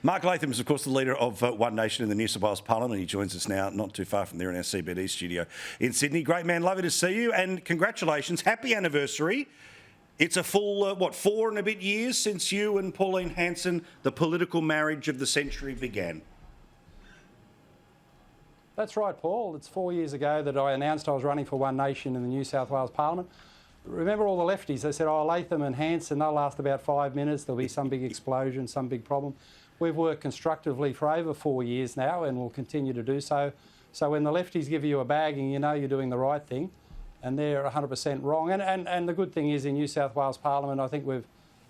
Mark Latham is, of course, the leader of One Nation in the New South Wales Parliament. He joins us now, not too far from there in our CBD studio in Sydney. Great man, lovely to see you, and congratulations. Happy anniversary. It's a full, 4 and a bit years since you and Pauline Hanson, the political marriage of the century, began. That's right, Paul. It's 4 years ago that I announced I was running for One Nation in the New South Wales Parliament. Remember all the lefties, they said, oh, Latham and Hanson, they'll last about 5 minutes, there'll be some big explosion, some big problem. We've worked constructively for over 4 years now and will continue to do so. So when the lefties give you a bagging, you know you're doing the right thing, and they're 100% wrong. And the good thing is in New South Wales Parliament, I think we've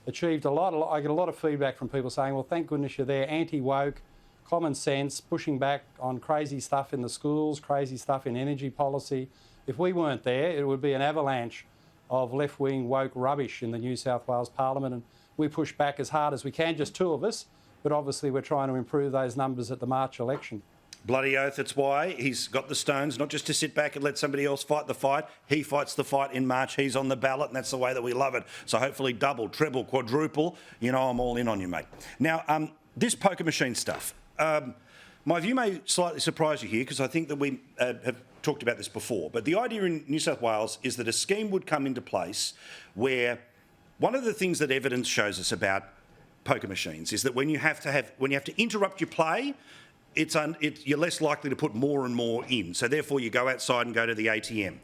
achieved a lot. I get a lot of feedback from people saying, well, thank goodness you're there, anti-woke, common sense, pushing back on crazy stuff in the schools, crazy stuff in energy policy. If we weren't there, it would be an avalanche of left-wing woke rubbish in the New South Wales Parliament, and we push back as hard as we can, just 2 of us, but obviously we're trying to improve those numbers at the March election. Bloody oath, that's why he's got the stones, not just to sit back and let somebody else fight the fight. He fights the fight in March, he's on the ballot, and that's the way that we love it. So hopefully double, treble, quadruple, I'm all in on you, mate. Now, this poker machine stuff, my view may slightly surprise you here because I think that we have talked about this before, but the idea in New South Wales is that a scheme would come into place where one of the things that evidence shows us about poker machines is that when you have to interrupt your play, you're less likely to put more and more in. So therefore you go outside and go to the ATM.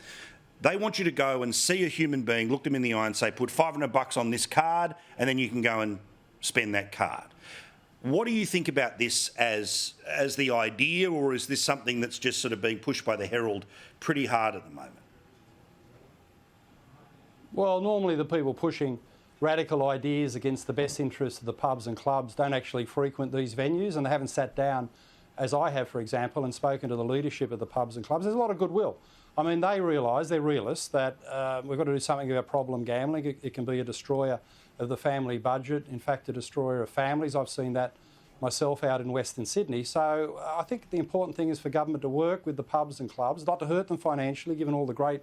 They want you to go and see a human being, look them in the eye and say, put $500 on this card, and then you can go and spend that card. What do you think about this as the idea, or is this something that's just sort of being pushed by the Herald pretty hard at the moment? Well, normally the people pushing radical ideas against the best interests of the pubs and clubs don't actually frequent these venues, and they haven't sat down, as I have, for example, and spoken to the leadership of the pubs and clubs. There's a lot of goodwill. I mean, they realise, they're realists, that we've got to do something about problem gambling. It can be a destroyer of the family budget, in fact, a destroyer of families. I've seen that myself out in Western Sydney. So I think the important thing is for government to work with the pubs and clubs, not to hurt them financially, given all the great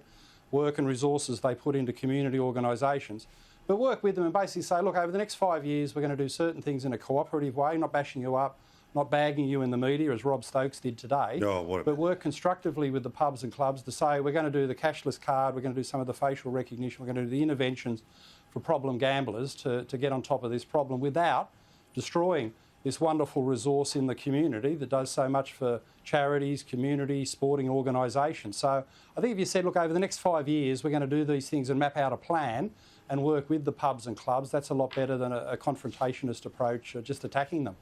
work and resources they put into community organisations, but work with them and basically say, look, over the next 5 years, we're going to do certain things in a cooperative way, not bashing you up, not bagging you in the media, as Rob Stokes did today, but work constructively with the pubs and clubs to say, we're going to do the cashless card, we're going to do some of the facial recognition, we're going to do the interventions for problem gamblers to get on top of this problem without destroying this wonderful resource in the community that does so much for charities, community, sporting organisations. So I think if you said, look, over the next 5 years, we're going to do these things and map out a plan and work with the pubs and clubs, that's a lot better than a confrontationist approach, just attacking them.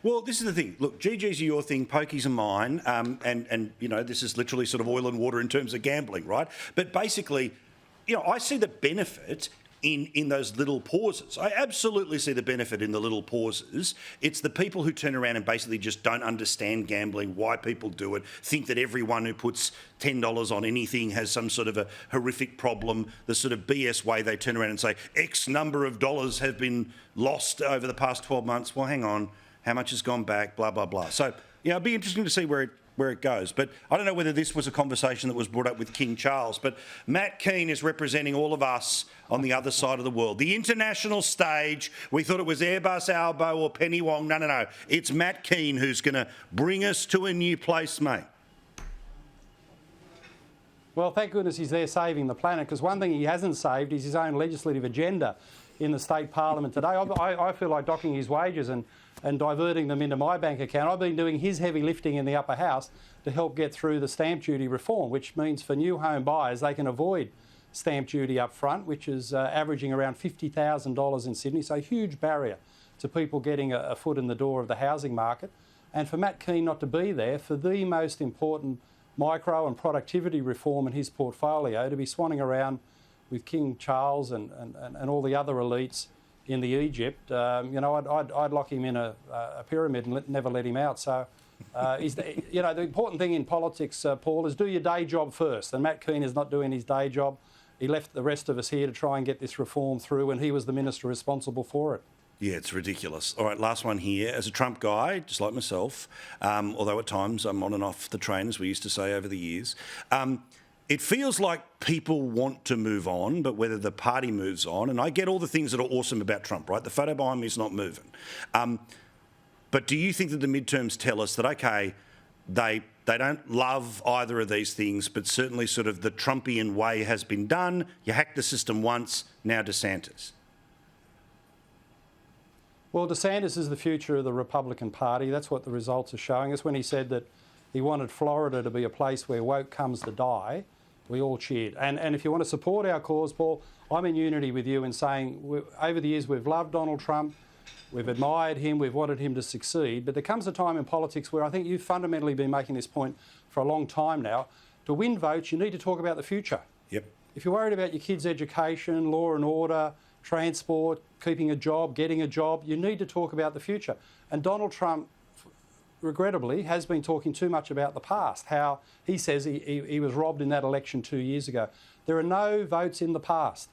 Well, this is the thing. Look, GG's are your thing, pokies are mine, and this is literally sort of oil and water in terms of gambling, right? But basically, I see the benefit in those little pauses. I absolutely see the benefit in the little pauses. It's the people who turn around and basically just don't understand gambling, why people do it, think that everyone who puts $10 on anything has some sort of a horrific problem, the sort of BS way they turn around and say, X number of dollars have been lost over the past 12 months. Well, hang on, how much has gone back, blah, blah, blah. So, it'd be interesting to see where it goes. But I don't know whether this was a conversation that was brought up with King Charles, but Matt Keane is representing all of us on the other side of the world. The international stage, we thought it was Airbus, Albo or Penny Wong. No. It's Matt Keane who's going to bring us to a new place, mate. Well, thank goodness he's there saving the planet, because one thing he hasn't saved is his own legislative agenda in the state parliament today. I feel like docking his wages and diverting them into my bank account. I've been doing his heavy lifting in the upper house to help get through the stamp duty reform, which means for new home buyers they can avoid stamp duty up front, which is averaging around $50,000 in Sydney, so a huge barrier to people getting a foot in the door of the housing market. And for Matt Keane not to be there for the most important micro and productivity reform in his portfolio, to be swanning around with King Charles and all the other elites in the Egypt, I'd lock him in a pyramid and never let him out. So, the important thing in politics, Paul, is do your day job first. And Matt Keane is not doing his day job. He left the rest of us here to try and get this reform through, and he was the minister responsible for it. Yeah, it's ridiculous. All right, last one here. As a Trump guy, just like myself, although at times I'm on and off the train, as we used to say over the years, it feels like people want to move on, but whether the party moves on, and I get all the things that are awesome about Trump, right? The photo behind me is not moving. But do you think that the midterms tell us that, OK, they don't love either of these things, but certainly sort of the Trumpian way has been done? You hacked the system once, now DeSantis. Well, DeSantis is the future of the Republican Party. That's what the results are showing us. When he said that he wanted Florida to be a place where woke comes to die, we all cheered. And if you want to support our cause, Paul, I'm in unity with you in saying over the years we've loved Donald Trump, we've admired him, we've wanted him to succeed, but there comes a time in politics where I think you've fundamentally been making this point for a long time now. To win votes, you need to talk about the future. Yep. If you're worried about your kids' education, law and order, transport, keeping a job, getting a job, you need to talk about the future. And Donald Trump, regrettably, has been talking too much about the past, how he says he was robbed in that election 2 years ago. There are no votes in the past.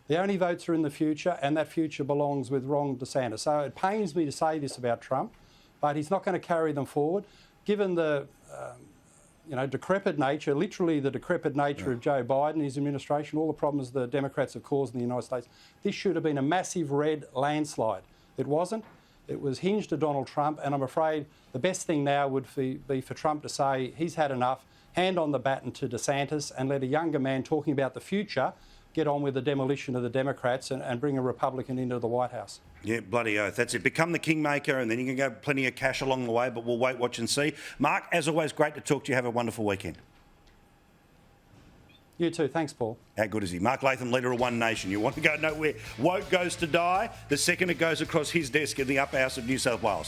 The only votes are in the future, and that future belongs with Ron DeSantis. So it pains me to say this about Trump, but he's not going to carry them forward. Given the decrepit nature, literally the decrepit nature of Joe Biden, his administration, all the problems the Democrats have caused in the United States, this should have been a massive red landslide. It wasn't. It was hinged to Donald Trump, and I'm afraid the best thing now would be for Trump to say he's had enough, hand on the baton to DeSantis, and let a younger man talking about the future get on with the demolition of the Democrats and bring a Republican into the White House. Yeah, bloody oath. That's it. Become the kingmaker, and then you can go plenty of cash along the way, but we'll wait, watch and see. Mark, as always, great to talk to you. Have a wonderful weekend. You too. Thanks, Paul. How good is he? Mark Latham, leader of One Nation. You want to go nowhere? Woke goes to die the second it goes across his desk in the upper house of New South Wales.